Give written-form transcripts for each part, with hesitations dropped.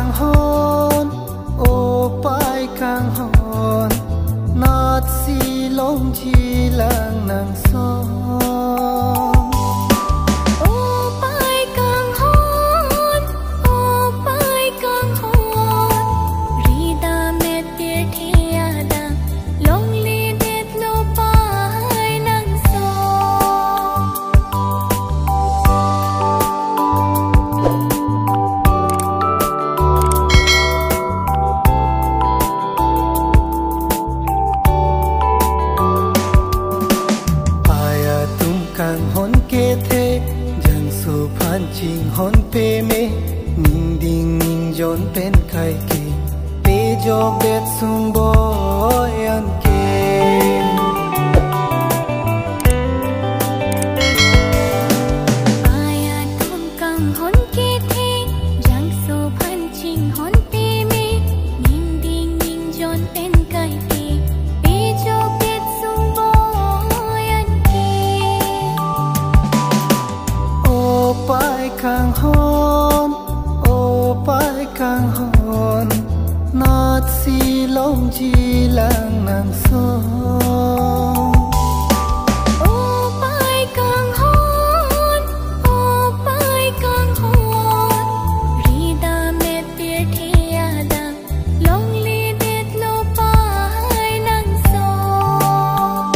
Kanghon, ô pai Kanghon, nát si long chi lang nang song. Kanghon ke the jang su phan ching hon pe me ning ding ning jon pen kai ke pe jo bet sung boy an ke aya thum Kanghon ke the jang su phan ching hon pe me ning ding ning jon pen kai ke pe jo bet sung boy an ke pai Kanghon, ô pai Kanghon, nát si long chi lang nang song. Ô pai Kanghon, rida me tir thia dang, long li det lo pai nang song.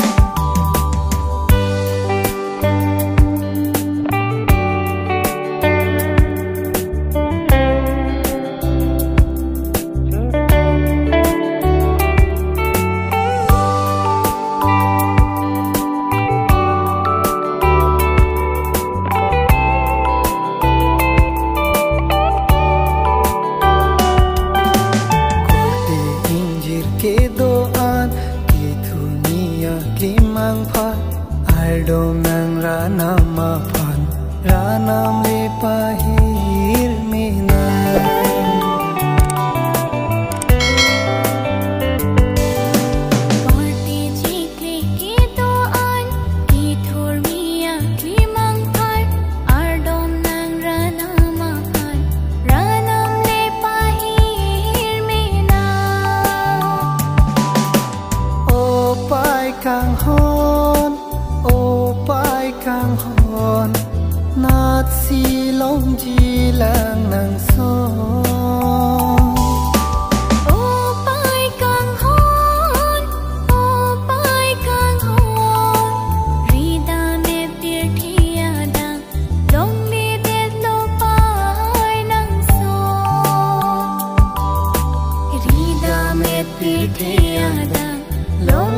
Mang pha ai do mang ra nam ma phan ra nam le pa hir me na party jikli ke do an ki thur mia ki mang phar ar dom nang ra nama phan ra nam le pa hir me na ô pai Kanghon, ô pai Kanghon, nát si long chi lang nang song. ô pai Kanghon, rida me tir thia dang, long li det lo pai nang song. Rida me tir thia dang, long